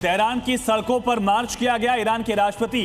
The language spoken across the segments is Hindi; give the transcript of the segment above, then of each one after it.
तेहरान की सड़कों पर मार्च किया गया। ईरान के राष्ट्रपति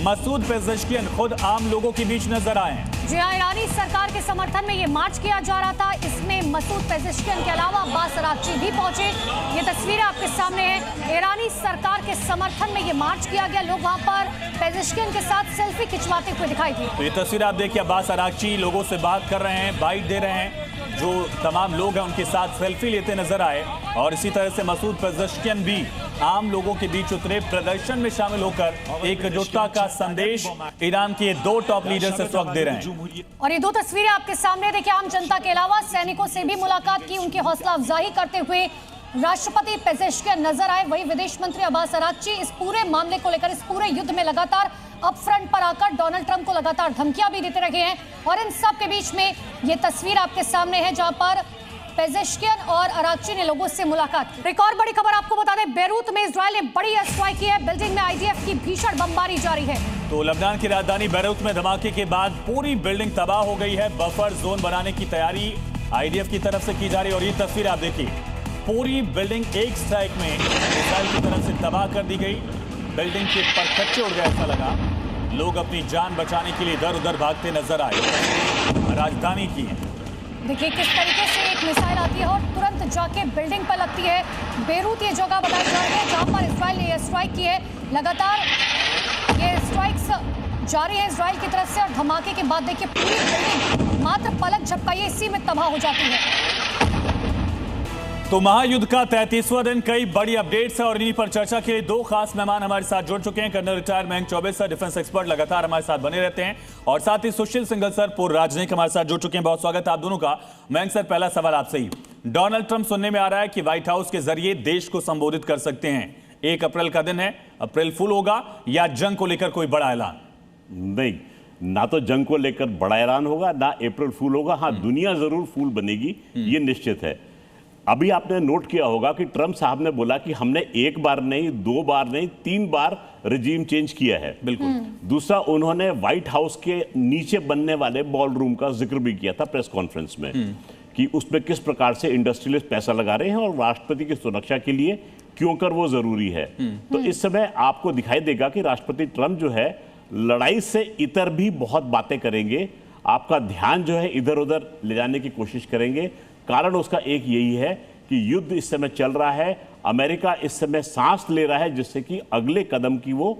मसूद पेज़ेश्कियान खुद आम लोगों के बीच नजर आए। जी हां, ईरानी सरकार के समर्थन में ये मार्च किया जा रहा था। इसमें मसूद पेज़ेश्कियान के अलावा अब्बास अराग़ची भी पहुंचे। ये तस्वीरें आपके सामने है। ईरानी सरकार के समर्थन में ये मार्च किया गया। लोग वहां पर पेज़ेश्कियान के साथ सेल्फी खिंचवाते हुए दिखाई दिए। तो ये तस्वीर आप देखिए, अब्बास अराग़ची लोगों से बात कर रहे हैं, बाइट दे रहे हैं। जो तमाम लोग हैं उनके साथ सेल्फी लेते नजर आए। और इसी तरह से मसूद पेज़ेश्कियान भी आम लोगों के बीच उतरे। प्रदर्शन में शामिल होकर एकजुटता का संदेश ईरान के दो टॉप लीडर से इस वक्त दे रहे हैं। और ये दो तस्वीरें आपके सामने देखिए। आम जनता के अलावा सैनिकों से भी मुलाकात की, उनकी हौसला अफजाई करते हुए राष्ट्रपति पेज़ेश्कियान नजर आए। वही विदेश मंत्री अब्बास अराग़ची इस पूरे मामले को लेकर, इस पूरे युद्ध में लगातार अप फ्रंट पर आकर डोनाल्ड ट्रंप को लगातार धमकियां भी देते रहे हैं। और इन सब के बीच में ये तस्वीर आपके सामने है जहां पर पेज़ेश्कियान और अराग़ची ने लोगों से मुलाकात की। एक और बड़ी खबर आपको बता दें, बेरूत में इजरायल ने बड़ी एयर स्ट्राइक की है। बिल्डिंग में आईडीएफ की भीषण बमबारी जारी है। तो लबनान की राजधानी बेरूत में धमाके के बाद पूरी बिल्डिंग तबाह हो गई है। बफर जोन बनाने की तैयारी आईडीएफ की तरफ से की जा रही है। और ये तस्वीर आप देखिए, पूरी बिल्डिंग एक स्ट्राइक में इजरायल की तरफ से तबाह कर दी गई। बिल्डिंग के परखच्चे उड़ गए, ऐसा लगा। लोग अपनी जान बचाने के लिए इधर उधर भागते नजर आए। राजधानी की है, देखिए किस तरीके से एक मिसाइल आती है और तुरंत जाके बिल्डिंग पर लगती है। बेरूत ये जगह बताई जा रही है जहां पर इजरायल ने स्ट्राइक की है। लगातार ये स्ट्राइक्स जारी है इजरायल की तरफ से। और धमाके के बाद देखिए पूरी बिल्डिंग मात्र पलक झपकाइए इसी में तबाह हो जाती है। तो महायुद्ध का 33वां दिन, कई बड़ी अपडेट्स है और इन्हीं पर चर्चा के लिए दो खास मेहमान हमारे साथ जुड़ चुके हैं। Colonel retired Mayank Choubey sir, defence expert, लगातार हमारे साथ बने रहते हैं। और साथ ही सुशील सिंघल सर, पूर्व राजनयिक, हमारे साथ जुड़ चुके हैं। बहुत स्वागत है आप दोनों का। मयंक सर, पहला सवाल आपसे ही। डोनाल्ड ट्रंप सुनने में आ रहा है कि व्हाइट हाउस के जरिए देश को संबोधित कर सकते हैं। 1 अप्रैल का दिन है, अप्रैल फूल होगा या जंग को लेकर कोई बड़ा ऐलान? नहीं, ना तो जंग को लेकर बड़ा ऐलान होगा, ना अप्रैल फूल होगा। हाँ, दुनिया जरूर फूल बनेगी, ये निश्चित है। अभी आपने नोट किया होगा कि ट्रंप साहब ने बोला कि हमने 1 बार नहीं, 2 बार नहीं, 3 बार रिजीम चेंज किया है। बिल्कुल। दूसरा, उन्होंने व्हाइट हाउस के नीचे बनने वाले बॉल रूम का जिक्र भी किया था प्रेस कॉन्फ्रेंस में, कि उसमें किस प्रकार से इंडस्ट्रियलिस्ट पैसा लगा रहे हैं और राष्ट्रपति की सुरक्षा के लिए क्यों कर वो जरूरी है। तो इस समय आपको दिखाई देगा कि राष्ट्रपति ट्रंप जो है लड़ाई से इतर भी बहुत बातें करेंगे। आपका ध्यान जो है इधर उधर ले जाने की कोशिश करेंगे। कारण उसका एक यही है कि युद्ध इस समय चल रहा है। अमेरिका इस समय सांस ले रहा है जिससे कि अगले कदम की वो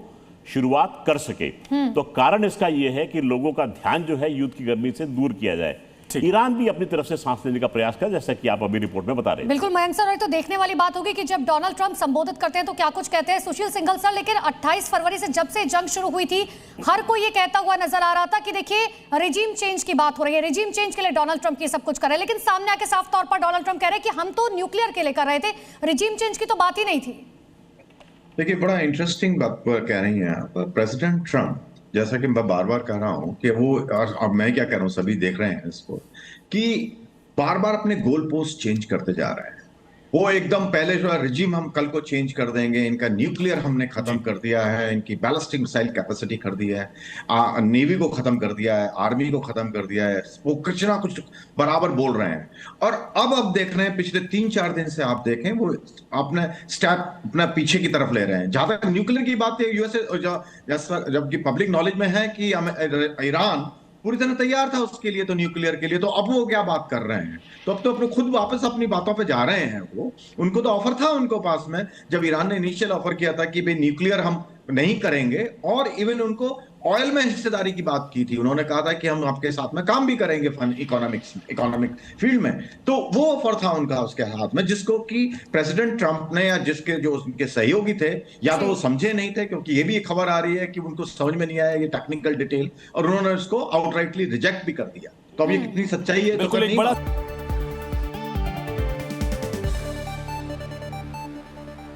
शुरुआत कर सके। तो कारण इसका यह है कि लोगों का ध्यान जो है युद्ध की गर्मी से दूर किया जाए। ईरान भी अपनी तरफ से सांस लेने का प्रयास कर, जैसा कि आप अभी रिपोर्ट में बता रहे हैं। बिल्कुल मयंक सर, तो देखने वाली बात होगी कि जब डोनाल्ड ट्रंप संबोधित करते हैं तो क्या कुछ कहते हैं। सुशील सिंघल सर, लेकिन 28 फरवरी से जब से जंग शुरू हुई थी, हर कोई ये कहता हुआ नजर आ रहा था कि देखिए रिजीम चेंज की बात हो रही है, रिजीम चेंज के लिए डोनाल्ड ट्रंप ये सब कुछ कर रहे हैं। लेकिन सामने आके साफ तौर पर डोनाल्ड ट्रंप कह रहे हैं कि हम तो न्यूक्लियर के लिए कर रहे थे, रिजीम चेंज की तो बात ही नहीं थी। देखिए, बड़ा इंटरेस्टिंग बात कह रही हैं आप। प्रेसिडेंट ट्रंप, जैसा कि मैं बार बार कह रहा हूं कि वो, और अब मैं क्या कह रहा हूं, सभी देख रहे हैं इसको, कि बार बार अपने गोल पोस्ट चेंज करते जा रहे हैं। वो एकदम पहले जो है रिजीम हम कल को चेंज कर देंगे, इनका न्यूक्लियर हमने खत्म कर दिया है, इनकी बैलिस्टिक मिसाइल कैपेसिटी कर दी है, नेवी को खत्म कर दिया है, आर्मी को खत्म कर दिया है। वो कुछ ना कुछ बराबर बोल रहे हैं। और अब देख रहे हैं, पिछले 3-4 दिन से आप देखें, वो अपने स्टेप अपना पीछे की तरफ ले रहे हैं। जहां तक न्यूक्लियर की बात है, यूएसए जबकि पब्लिक नॉलेज में है कि ईरान पूरी तरह तैयार था उसके लिए, तो न्यूक्लियर के लिए, तो अब वो क्या बात कर रहे हैं? तो अब तो अपने खुद वापस अपनी बातों पे जा रहे हैं। वो, उनको तो ऑफर था उनको पास में, जब ईरान ने इनिशियल ऑफर किया था कि भाई न्यूक्लियर हम नहीं करेंगे, और इवन उनको ऑयल में हिस्सेदारी की बात की थी। उन्होंने कहा था कि हम आपके साथ में काम भी करेंगे इकोनॉमिक फील्ड में। तो वो ऑफर था उनका उसके हाथ में, जिसको कि प्रेसिडेंट ट्रंप ने, या जिसके जो उनके सहयोगी थे, या तो वो समझे नहीं थे, क्योंकि ये भी एक खबर आ रही है कि उनको समझ में नहीं आया ये टेक्निकल डिटेल, और उन्होंने उसको आउटराइटली रिजेक्ट भी कर दिया। तो अब ये कितनी सच्चाई है तो बिल्कुल एक बड़ा